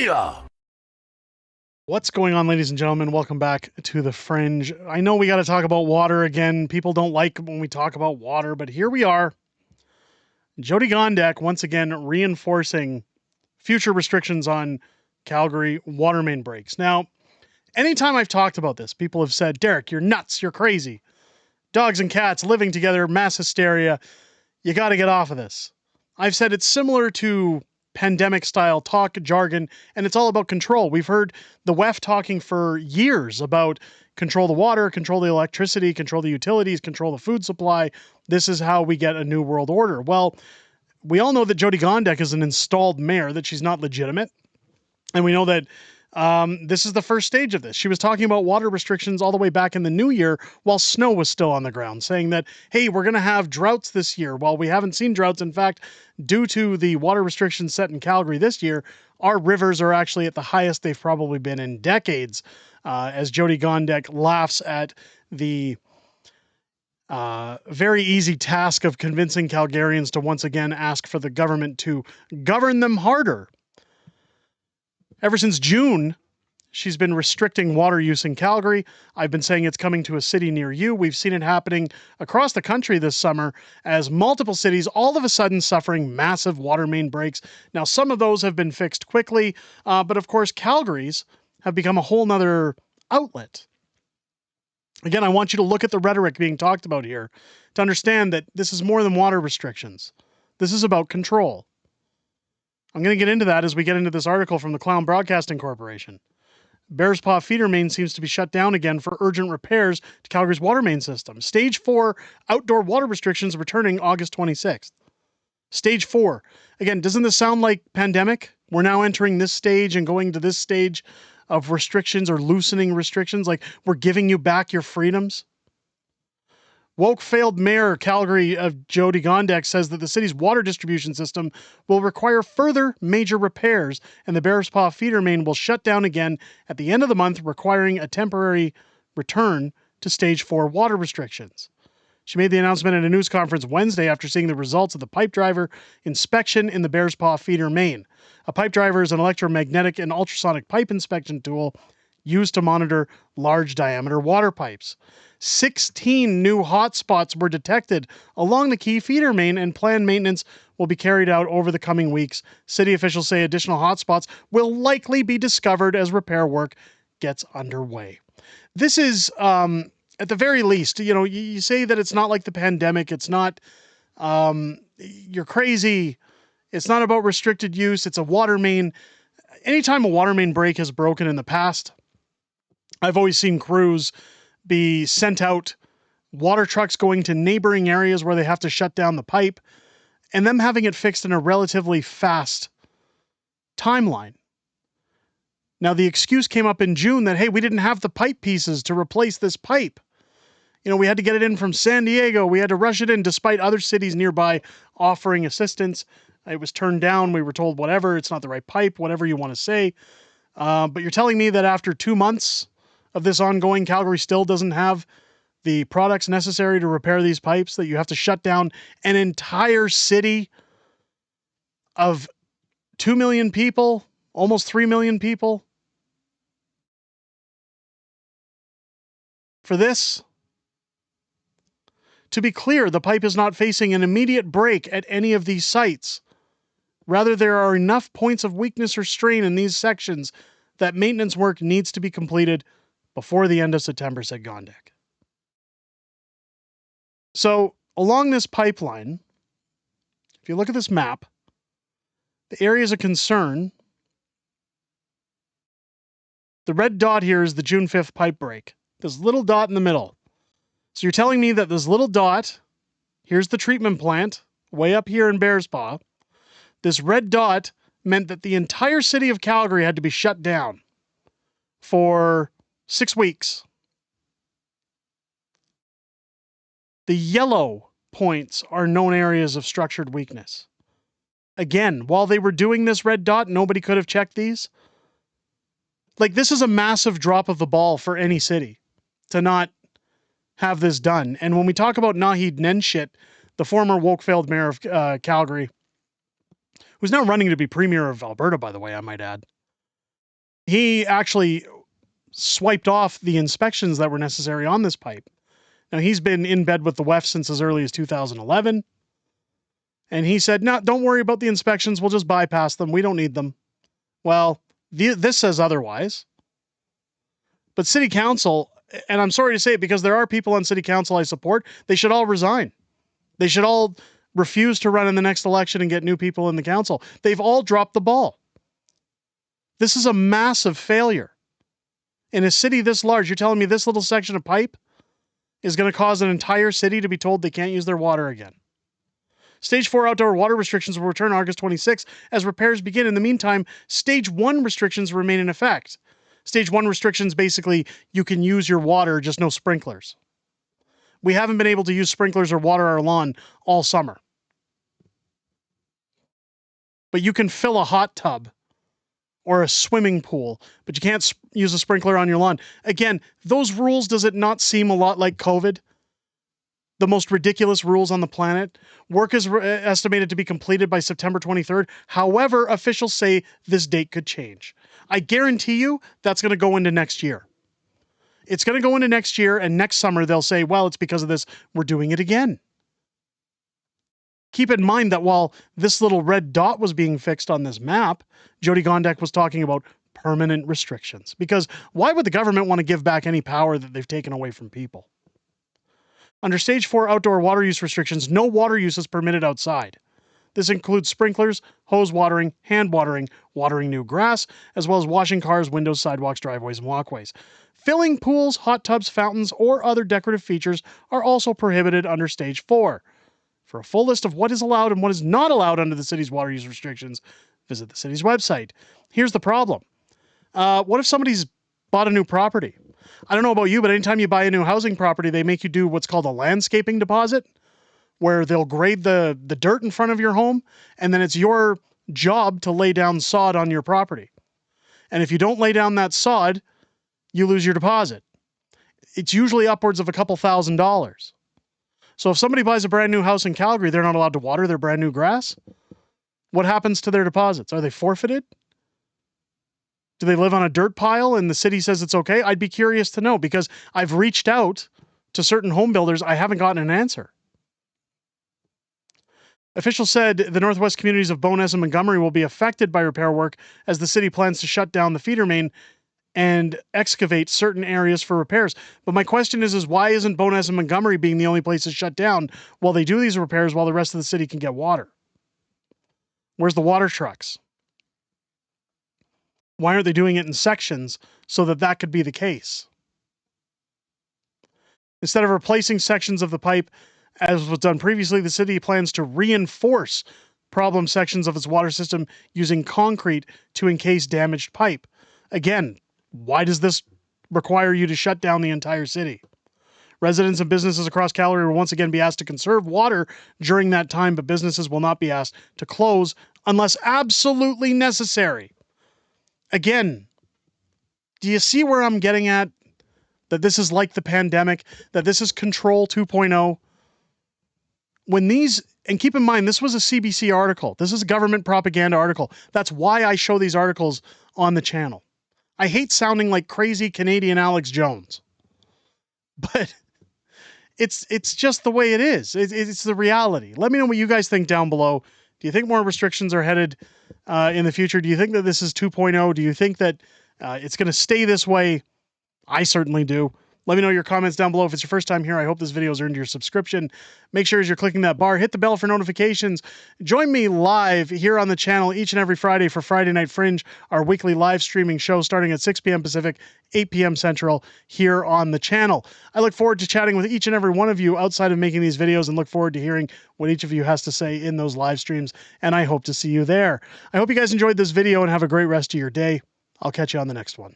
Booyah! What's going on, ladies and gentlemen? Welcome back to the Fringe. I know we got to talk about water again. People don't like when we talk about water, but here we are. Jyoti Gondek once again reinforcing future restrictions on Calgary water main breaks. Now, anytime I've talked about this, people have said, Derek, you're nuts, you're crazy. Dogs and cats living together, mass hysteria. You got to get off of this. I've said it's similar to pandemic style talk, jargon, and it's all about control. We've heard the WEF talking for years about control the water, control the electricity, control the utilities, control the food supply. This is how we get a new world order. Well, we all know that Jyoti Gondek is an installed mayor, that she's not legitimate. And we know that this is the first stage of this. She was talking about water restrictions all the way back in the new year while snow was still on the ground, saying that, hey, we're going to have droughts this year. Well, we haven't seen droughts. In fact, due to the water restrictions set in Calgary this year, our rivers are actually at the highest they've probably been in decades, as Jyoti Gondek laughs at the very easy task of convincing Calgarians to once again ask for the government to govern them harder. Ever since June, she's been restricting water use in Calgary. I've been saying it's coming to a city near you. We've seen it happening across the country this summer as multiple cities all of a sudden suffering massive water main breaks. Now, some of those have been fixed quickly, but of course, Calgary's have become a whole nother outlet. Again, I want you to look at the rhetoric being talked about here to understand that this is more than water restrictions. This is about control. I'm going to get into that as we get into this article from the Clown Broadcasting Corporation. Bears Paw feeder main seems to be shut down again for urgent repairs to Calgary's water main system. Stage 4 outdoor water restrictions returning August 26th. Stage 4. Again, doesn't this sound like pandemic? We're now entering this stage and going to this stage of restrictions or loosening restrictions, like we're giving you back your freedoms. Woke failed mayor Calgary of Jyoti Gondek says that the city's water distribution system will require further major repairs, and the Bears Paw feeder main will shut down again at the end of the month, requiring a temporary return to stage 4 water restrictions. She made the announcement at a news conference Wednesday after seeing the results of the pipe driver inspection in the Bears Paw feeder main. A pipe driver is an electromagnetic and ultrasonic pipe inspection tool used to monitor large diameter water pipes. 16 new hotspots were detected along the key feeder main, and planned maintenance will be carried out over the coming weeks. City officials say additional hotspots will likely be discovered as repair work gets underway. This is, at the very least, you say that it's not like the pandemic. It's not, you're crazy. It's not about restricted use. It's a water main. Anytime a water main break has broken in the past, I've always seen crews be sent out, water trucks going to neighboring areas where they have to shut down the pipe, and them having it fixed in a relatively fast timeline. Now, the excuse came up in June that, hey, we didn't have the pipe pieces to replace this pipe. We had to get it in from San Diego. We had to rush it in despite other cities nearby offering assistance. It was turned down. We were told, whatever, it's not the right pipe, whatever you want to say. But you're telling me that after 2 months of this ongoing, Calgary still doesn't have the products necessary to repair these pipes, that you have to shut down an entire city of 2 million people, almost 3 million people for this? To be clear, the pipe is not facing an immediate break at any of these sites. Rather, there are enough points of weakness or strain in these sections that maintenance work needs to be completed before the end of September, said Gondek. So, along this pipeline, if you look at this map, the areas of concern, the red dot here is the June 5th pipe break. This little dot in the middle. So you're telling me that this little dot, here's the treatment plant, way up here in Bears Paw. This red dot meant that the entire city of Calgary had to be shut down for 6 weeks. The yellow points are known areas of structured weakness. Again, while they were doing this red dot, nobody could have checked these. Like, this is a massive drop of the ball for any city to not have this done. And when we talk about Naheed Nenshit, the former woke failed mayor of Calgary, who's now running to be premier of Alberta, by the way, I might add. He actually swiped off the inspections that were necessary on this pipe. Now, he's been in bed with the WEF since as early as 2011. And he said, no, don't worry about the inspections. We'll just bypass them. We don't need them. Well, this says otherwise. But city council, and I'm sorry to say it because there are people on city council I support, they should all resign. They should all refuse to run in the next election and get new people in the council. They've all dropped the ball. This is a massive failure. In a city this large, you're telling me this little section of pipe is going to cause an entire city to be told they can't use their water again. Stage 4 outdoor water restrictions will return August 26 as repairs begin. In the meantime, Stage 1 restrictions remain in effect. Stage 1 restrictions, basically, you can use your water, just no sprinklers. We haven't been able to use sprinklers or water our lawn all summer. But you can fill a hot tub or a swimming pool, but you can't use a sprinkler on your lawn. Again, those rules, does it not seem a lot like COVID? The most ridiculous rules on the planet. Work is estimated to be completed by September 23rd. However, officials say this date could change. I guarantee you that's going to go into next year. It's going to go into next year, and next summer they'll say, well, it's because of this, we're doing it again. Keep in mind that while this little red dot was being fixed on this map, Jody Gondek was talking about permanent restrictions. Because why would the government want to give back any power that they've taken away from people? Under Stage 4 outdoor water use restrictions, no water use is permitted outside. This includes sprinklers, hose watering, hand watering, watering new grass, as well as washing cars, windows, sidewalks, driveways, and walkways. Filling pools, hot tubs, fountains, or other decorative features are also prohibited under Stage 4. For a full list of what is allowed and what is not allowed under the city's water use restrictions, visit the city's website. Here's the problem. What if somebody's bought a new property? I don't know about you, but anytime you buy a new housing property, they make you do what's called a landscaping deposit, where they'll grade the dirt in front of your home, and then it's your job to lay down sod on your property. And if you don't lay down that sod, you lose your deposit. It's usually upwards of a couple $1,000s. So if somebody buys a brand new house in Calgary, they're not allowed to water their brand new grass. What happens to their deposits? Are they forfeited? Do they live on a dirt pile and the city says it's okay? I'd be curious to know because I've reached out to certain home builders. I haven't gotten an answer. Officials said the northwest communities of Bowness and Montgomery will be affected by repair work as the city plans to shut down the feeder main and excavate certain areas for repairs. But my question is why isn't Bowness and Montgomery being the only places shut down while they do these repairs while the rest of the city can get water? Where's the water trucks? Why aren't they doing it in sections so that that could be the case? Instead of replacing sections of the pipe, as was done previously, the city plans to reinforce problem sections of its water system using concrete to encase damaged pipe. Again, why does this require you to shut down the entire city? Residents and businesses across Calgary will once again be asked to conserve water during that time, but businesses will not be asked to close unless absolutely necessary. Again, do you see where I'm getting at? That this is like the pandemic, that this is Control 2.0. When these, and keep in mind, this was a CBC article. This is a government propaganda article. That's why I show these articles on the channel. I hate sounding like crazy Canadian Alex Jones, but it's just the way it is. It's the reality. Let me know what you guys think down below. Do you think more restrictions are headed in the future? Do you think that this is 2.0? Do you think that it's going to stay this way? I certainly do. Let me know your comments down below. If it's your first time here, I hope this video has earned your subscription. Make sure as you're clicking that bar, hit the bell for notifications. Join me live here on the channel each and every Friday for Friday Night Fringe, our weekly live streaming show starting at 6 p.m. Pacific, 8 p.m. Central here on the channel. I look forward to chatting with each and every one of you outside of making these videos and look forward to hearing what each of you has to say in those live streams, and I hope to see you there. I hope you guys enjoyed this video and have a great rest of your day. I'll catch you on the next one.